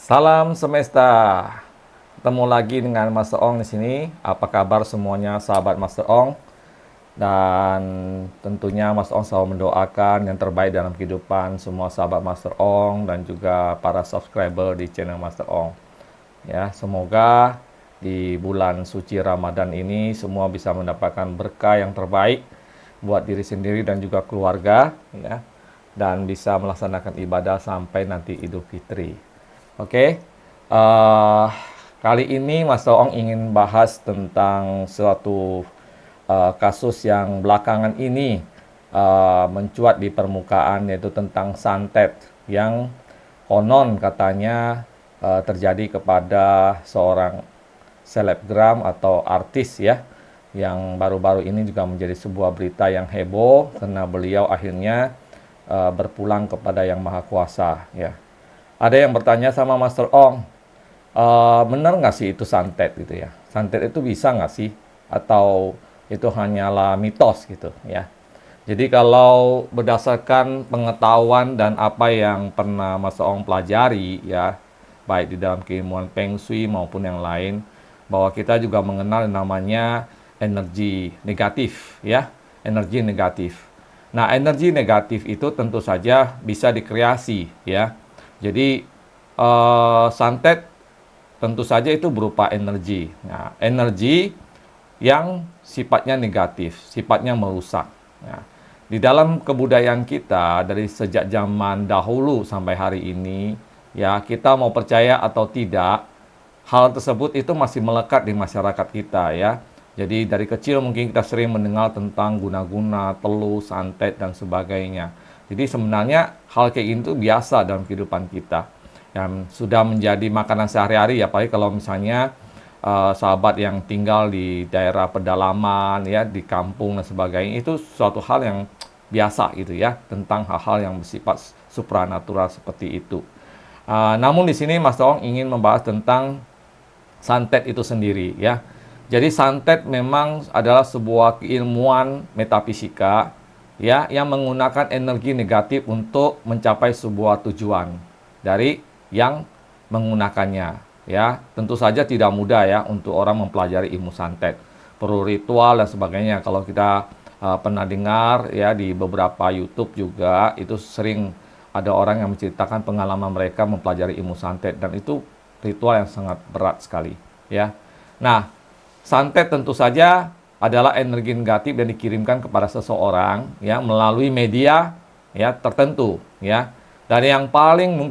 Salam semesta. Ketemu lagi dengan Master Ong di sini. Apa kabar semuanya sahabat Master Ong? Dan tentunya Master Ong selalu mendoakan yang terbaik dalam kehidupan semua sahabat Master Ong dan juga para subscriber di channel Master Ong. Ya, semoga di bulan suci Ramadan ini semua bisa mendapatkan berkah yang terbaik buat diri sendiri dan juga keluarga, ya, dan bisa melaksanakan ibadah sampai nanti Idul Fitri. Oke, eh, kali ini Mas Toong ingin bahas tentang suatu kasus yang belakangan ini mencuat di permukaan, yaitu tentang santet yang konon katanya terjadi kepada seorang selebgram atau artis, ya, yang baru-baru ini juga menjadi sebuah berita yang heboh karena beliau akhirnya berpulang kepada Yang Maha Kuasa, ya. Ada yang bertanya sama Master Ong, benar nggak sih itu santet gitu ya? Santet itu bisa nggak sih? Atau itu hanyalah mitos gitu ya? Jadi kalau berdasarkan pengetahuan dan apa yang pernah Master Ong pelajari, ya, baik di dalam keilmuan Feng Shui maupun yang lain, bahwa kita juga mengenal yang namanya energi negatif, ya, energi negatif. Nah, energi negatif itu tentu saja bisa dikreasi, ya. Jadi santet tentu saja itu berupa energi. Nah, energi yang sifatnya negatif, sifatnya merusak. Nah, di dalam kebudayaan kita dari sejak zaman dahulu sampai hari ini, ya, kita mau percaya atau tidak, hal tersebut itu masih melekat di masyarakat kita, ya. Jadi dari kecil mungkin kita sering mendengar tentang guna-guna, telu, santet, dan sebagainya. Jadi sebenarnya hal kayak itu biasa dalam kehidupan kita, yang sudah menjadi makanan sehari-hari, ya, apalagi kalau misalnya sahabat yang tinggal di daerah pedalaman, ya, di kampung dan sebagainya, itu suatu hal yang biasa gitu ya, tentang hal-hal yang bersifat supranatural seperti itu. Namun di sini Mas Tong ingin membahas tentang santet itu sendiri, ya. Jadi santet memang adalah sebuah keilmuan metafisika, ya, yang menggunakan energi negatif untuk mencapai sebuah tujuan dari yang menggunakannya, ya. Tentu saja tidak mudah ya untuk orang mempelajari ilmu santet. Perlu ritual dan sebagainya. Kalau kita pernah dengar ya di beberapa YouTube juga, itu sering ada orang yang menceritakan pengalaman mereka mempelajari ilmu santet, dan itu ritual yang sangat berat sekali, ya. Nah, santet tentu saja adalah energi negatif yang dikirimkan kepada seseorang, ya, melalui media, ya, tertentu, ya. Dan yang paling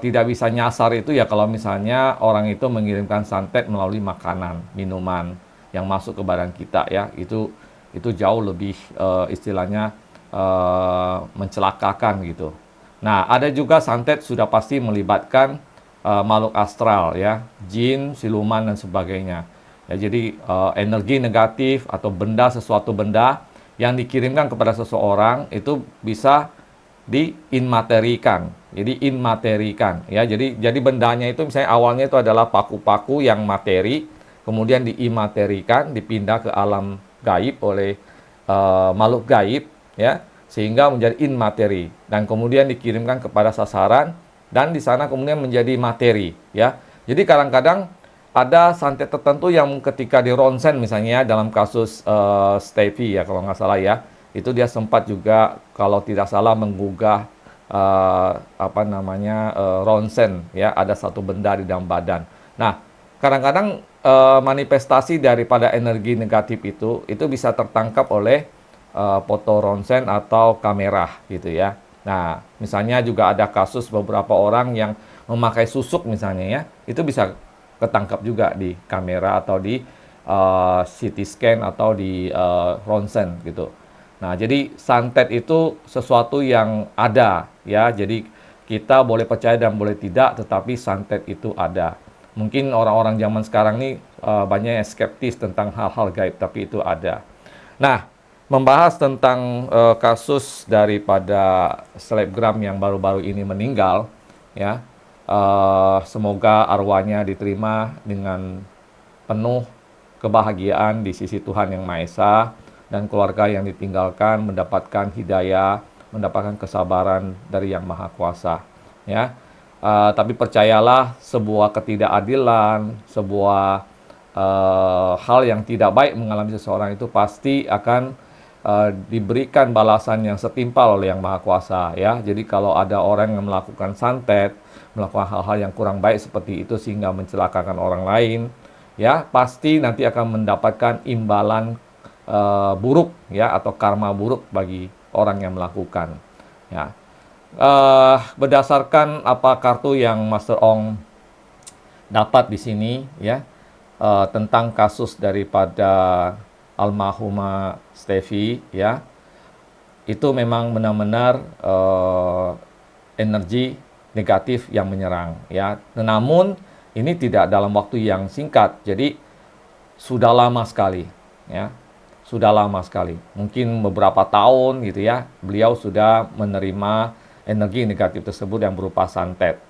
tidak bisa nyasar itu ya kalau misalnya orang itu mengirimkan santet melalui makanan, minuman yang masuk ke badan kita, ya. Itu jauh lebih istilahnya mencelakakan gitu. Nah, ada juga santet sudah pasti melibatkan makhluk astral, ya, jin, siluman dan sebagainya. Ya, jadi energi negatif atau sesuatu benda yang dikirimkan kepada seseorang itu bisa diinmaterikan. Jadi inmaterikan, ya. Jadi bendanya itu misalnya awalnya itu adalah paku-paku yang materi, kemudian diimaterikan, dipindah ke alam gaib oleh makhluk gaib, ya, sehingga menjadi inmateri dan kemudian dikirimkan kepada sasaran, dan di sana kemudian menjadi materi, ya. Jadi kadang-kadang ada santet tertentu yang ketika di ronsen misalnya dalam kasus Stevie ya kalau nggak salah, ya, itu dia sempat juga kalau tidak salah menggugah ronsen, ya, ada satu benda di dalam badan. Nah, kadang-kadang manifestasi daripada energi negatif itu bisa tertangkap oleh foto ronsen atau kamera gitu, ya. Nah, misalnya juga ada kasus beberapa orang yang memakai susuk misalnya, ya, itu bisa ketangkap juga di kamera atau di CT scan atau di ronsen gitu. Nah, jadi santet itu sesuatu yang ada, ya. Jadi kita boleh percaya dan boleh tidak, tetapi santet itu ada. Mungkin orang-orang zaman sekarang ini banyak yang skeptis tentang hal-hal gaib, tapi itu ada. Nah, membahas tentang kasus daripada selebgram yang baru-baru ini meninggal, ya. Semoga arwahnya diterima dengan penuh kebahagiaan di sisi Tuhan Yang Maha Esa, dan keluarga yang ditinggalkan mendapatkan hidayah, mendapatkan kesabaran dari Yang Maha Kuasa, ya. Tapi percayalah, sebuah ketidakadilan, sebuah hal yang tidak baik mengalami seseorang itu pasti akan diberikan balasan yang setimpal oleh Yang Maha Kuasa, ya. Jadi kalau ada orang yang melakukan santet, melakukan hal-hal yang kurang baik seperti itu sehingga mencelakakan orang lain, ya pasti nanti akan mendapatkan imbalan buruk, ya, atau karma buruk bagi orang yang melakukan, ya. Berdasarkan apa kartu yang Master Ong dapat di sini, ya, tentang kasus daripada almarhumah Steffi, ya, itu memang benar-benar energi negatif yang menyerang, ya. Namun ini tidak dalam waktu yang singkat, jadi sudah lama sekali, ya, sudah lama sekali, mungkin beberapa tahun gitu, ya, beliau sudah menerima energi negatif tersebut yang berupa santet,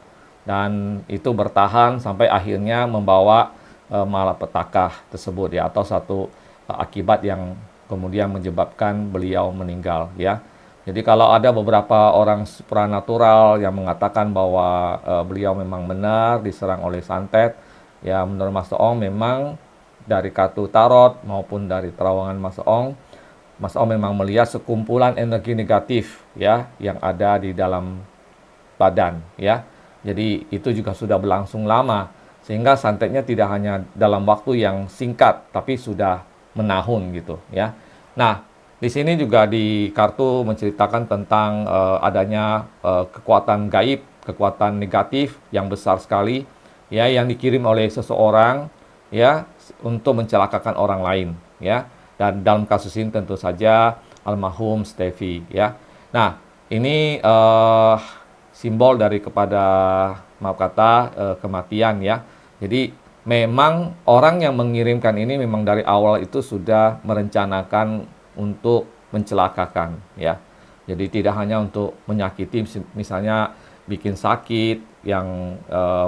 dan itu bertahan sampai akhirnya membawa malapetaka tersebut, ya, atau satu akibat yang kemudian menyebabkan beliau meninggal, ya. Jadi kalau ada beberapa orang supranatural yang mengatakan bahwa beliau memang benar diserang oleh santet, ya menurut Master Ong memang dari kartu tarot maupun dari terawangan Mas Ong memang melihat sekumpulan energi negatif, ya, yang ada di dalam badan, ya. Jadi itu juga sudah berlangsung lama, sehingga santetnya tidak hanya dalam waktu yang singkat tapi sudah menahun gitu, ya. Nah, di sini juga di kartu menceritakan tentang adanya kekuatan gaib, kekuatan negatif yang besar sekali, ya, yang dikirim oleh seseorang, ya, untuk mencelakakan orang lain, ya. Dan dalam kasus ini tentu saja almarhum Steffi, ya. Nah, ini simbol dari kepada, maaf kata, kematian, ya. Jadi memang orang yang mengirimkan ini memang dari awal itu sudah merencanakan untuk mencelakakan, ya. Jadi tidak hanya untuk menyakiti, misalnya bikin sakit yang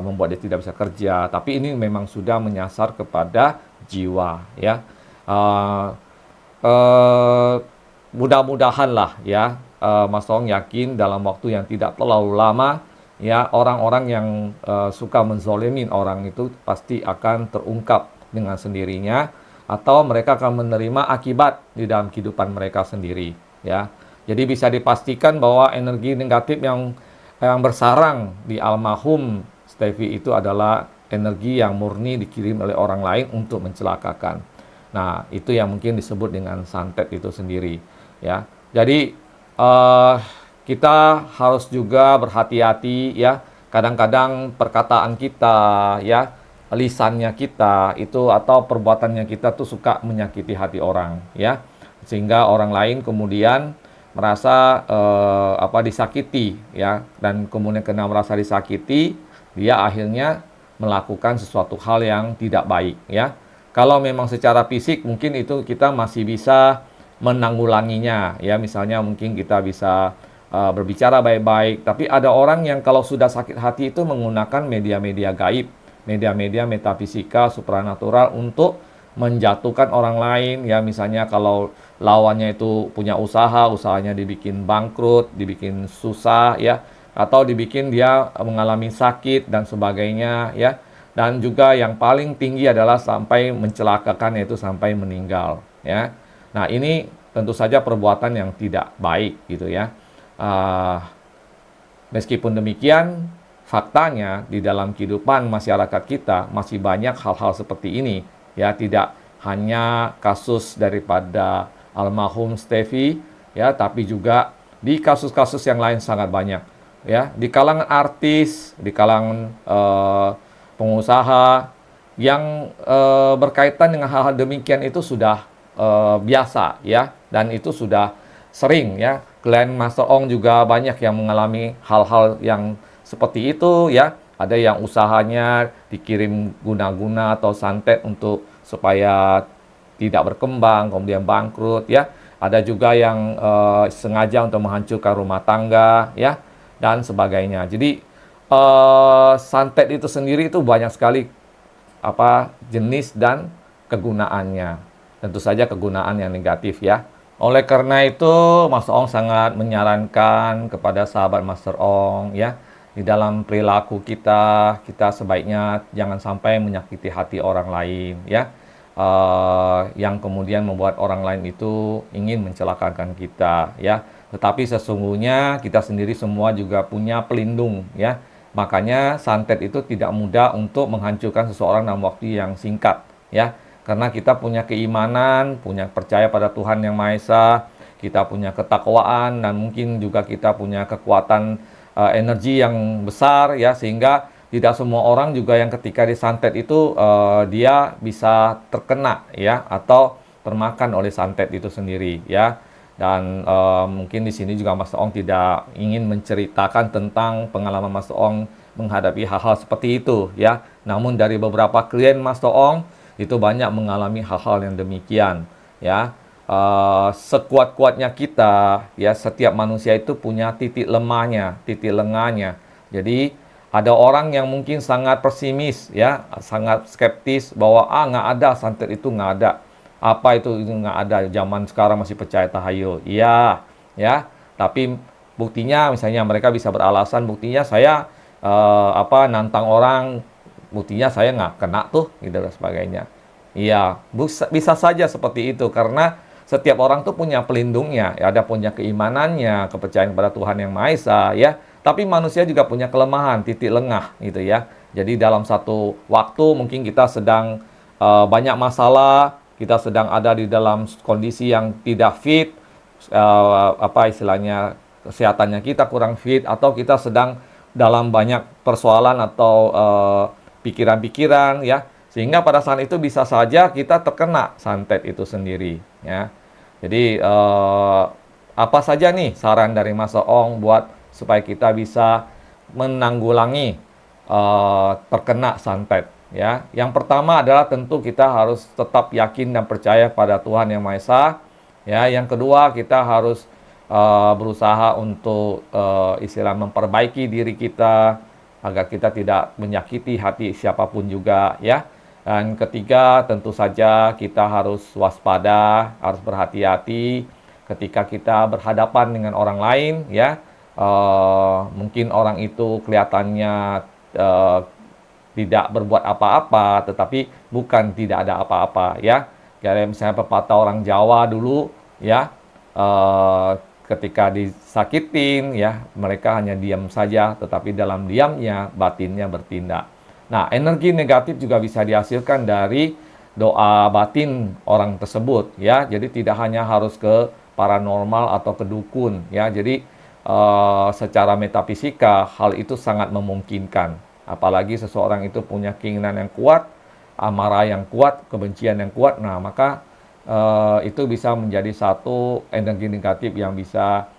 membuat dia tidak bisa kerja, tapi ini memang sudah menyasar kepada jiwa, ya. Uh, Mudah-mudahan lah, ya, Mas Ong yakin dalam waktu yang tidak terlalu lama, ya, orang-orang yang suka menzolimin orang itu pasti akan terungkap dengan sendirinya, atau mereka akan menerima akibat di dalam kehidupan mereka sendiri, ya. Jadi bisa dipastikan bahwa energi negatif yang bersarang di almarhum Steffi itu adalah energi yang murni dikirim oleh orang lain untuk mencelakakan. Nah, itu yang mungkin disebut dengan santet itu sendiri, ya. Jadi kita harus juga berhati-hati, ya. Kadang-kadang perkataan kita, ya, lisannya kita itu atau perbuatannya kita tuh suka menyakiti hati orang, ya, sehingga orang lain kemudian merasa disakiti, ya, dan kemudian karena merasa disakiti dia akhirnya melakukan sesuatu hal yang tidak baik, ya. Kalau memang secara fisik mungkin itu kita masih bisa menanggulanginya, ya, misalnya mungkin kita bisa berbicara baik-baik, tapi ada orang yang kalau sudah sakit hati itu menggunakan media-media gaib, media-media metafisika, supranatural untuk menjatuhkan orang lain, ya, misalnya kalau lawannya itu punya usaha, usahanya dibikin bangkrut, dibikin susah, ya, atau dibikin dia mengalami sakit dan sebagainya, ya. Dan juga yang paling tinggi adalah sampai mencelakakan, yaitu sampai meninggal, ya. Nah, ini tentu saja perbuatan yang tidak baik gitu, ya. Meskipun demikian, faktanya di dalam kehidupan masyarakat kita masih banyak hal-hal seperti ini, ya. Tidak hanya kasus daripada almarhum Steffi, ya, tapi juga di kasus-kasus yang lain sangat banyak, ya. Di kalangan artis, di kalangan pengusaha yang berkaitan dengan hal-hal demikian itu sudah biasa, ya, dan itu sudah sering, ya. Klien Master Ong juga banyak yang mengalami hal-hal yang seperti itu, ya. Ada yang usahanya dikirim guna-guna atau santet untuk supaya tidak berkembang, kemudian bangkrut, ya. Ada juga yang sengaja untuk menghancurkan rumah tangga, ya, dan sebagainya. Jadi santet itu sendiri itu banyak sekali jenis dan kegunaannya. Tentu saja kegunaan yang negatif, ya. Oleh karena itu, Mas Ong sangat menyarankan kepada sahabat Master Ong, ya, di dalam perilaku kita, kita sebaiknya jangan sampai menyakiti hati orang lain, ya. Yang kemudian membuat orang lain itu ingin mencelakakan kita, ya. Tetapi sesungguhnya kita sendiri semua juga punya pelindung, ya. Makanya santet itu tidak mudah untuk menghancurkan seseorang dalam waktu yang singkat, ya. Karena kita punya keimanan, punya percaya pada Tuhan Yang Maha Esa, kita punya ketakwaan, dan mungkin juga kita punya kekuatan energi yang besar, ya, sehingga tidak semua orang juga yang ketika disantet itu dia bisa terkena, ya, atau termakan oleh santet itu sendiri, ya. Dan mungkin di sini juga Mas Ong tidak ingin menceritakan tentang pengalaman Mas Ong menghadapi hal-hal seperti itu, ya. Namun dari beberapa klien Mas Ong itu banyak mengalami hal-hal yang demikian, ya. Sekuat-kuatnya kita, ya, setiap manusia itu punya titik lemahnya, titik lengahnya. Jadi ada orang yang mungkin sangat pesimis, ya, sangat skeptis bahwa nggak ada, santet itu nggak ada. Apa itu nggak ada? Zaman sekarang masih percaya tahayul. Iya, ya. Tapi buktinya, misalnya mereka bisa beralasan, buktinya saya nantang orang, buktinya saya nggak kena tuh, gitu dan sebagainya. Iya, bisa saja seperti itu karena setiap orang tuh punya pelindungnya, ya, ada punya keimanannya, kepercayaan kepada Tuhan Yang Maha Esa, ya. Tapi manusia juga punya kelemahan, titik lengah, gitu ya. Jadi dalam satu waktu mungkin kita sedang banyak masalah, kita sedang ada di dalam kondisi yang tidak fit, istilahnya kesehatannya kita kurang fit, atau kita sedang dalam banyak persoalan atau pikiran-pikiran, ya. Sehingga pada saat itu bisa saja kita terkena santet itu sendiri, ya. Jadi apa saja nih saran dari Mas Ong buat supaya kita bisa menanggulangi terkena santet, ya. Yang pertama adalah tentu kita harus tetap yakin dan percaya pada Tuhan Yang Maha Esa, ya. Yang kedua, kita harus berusaha untuk istilah memperbaiki diri kita agar kita tidak menyakiti hati siapapun juga, ya. Dan ketiga, tentu saja kita harus waspada, harus berhati-hati ketika kita berhadapan dengan orang lain, ya. Mungkin orang itu kelihatannya tidak berbuat apa-apa, tetapi bukan tidak ada apa-apa, ya. Kayak misalnya pepatah orang Jawa dulu, ya, ketika disakitin, ya, mereka hanya diam saja, tetapi dalam diamnya batinnya bertindak. Nah, energi negatif juga bisa dihasilkan dari doa batin orang tersebut, ya. Jadi tidak hanya harus ke paranormal atau ke dukun, ya. Jadi secara metafisika hal itu sangat memungkinkan. Apalagi seseorang itu punya keinginan yang kuat, amarah yang kuat, kebencian yang kuat. Nah, maka itu bisa menjadi satu energi negatif yang bisa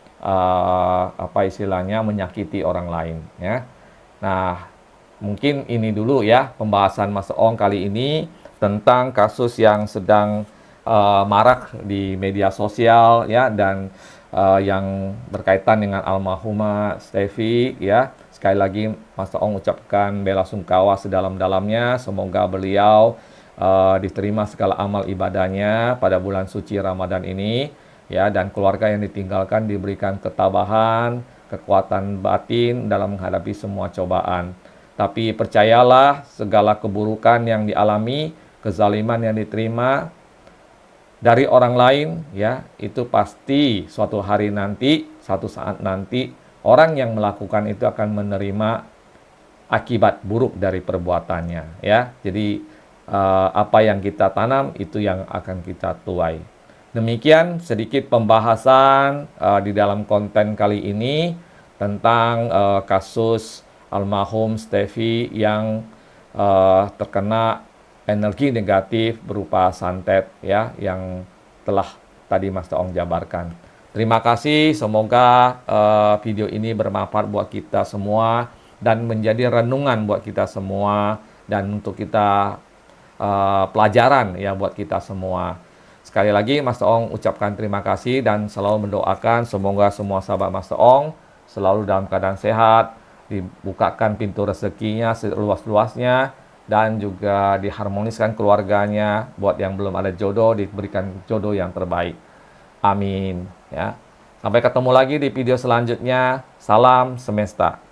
istilahnya menyakiti orang lain, ya. Nah, mungkin ini dulu ya pembahasan Mas Ong kali ini tentang kasus yang sedang marak di media sosial, ya, dan yang berkaitan dengan almarhumah Stevi, ya. Sekali lagi Mas Ong ucapkan bela sungkawa sedalam-dalamnya. Semoga beliau diterima segala amal ibadahnya pada bulan suci Ramadan ini, ya, dan keluarga yang ditinggalkan diberikan ketabahan, kekuatan batin dalam menghadapi semua cobaan. Tapi percayalah, segala keburukan yang dialami, kezaliman yang diterima dari orang lain, ya, itu pasti suatu hari nanti, satu saat nanti, orang yang melakukan itu akan menerima akibat buruk dari perbuatannya, ya. Jadi apa yang kita tanam itu yang akan kita tuai. Demikian sedikit pembahasan di dalam konten kali ini tentang kasus almarhum Stevi yang terkena energi negatif berupa santet, ya, yang telah tadi Mas Ong jabarkan. Terima kasih, semoga video ini bermanfaat buat kita semua dan menjadi renungan buat kita semua dan untuk kita pelajaran, ya, buat kita semua. Sekali lagi Mas Ong ucapkan terima kasih dan selalu mendoakan semoga semua sahabat Mas Ong selalu dalam keadaan sehat, dibukakan pintu rezekinya seluas-luasnya, dan juga diharmoniskan keluarganya. Buat yang belum ada jodoh, diberikan jodoh yang terbaik. Amin, ya. Sampai ketemu lagi di video selanjutnya. Salam semesta.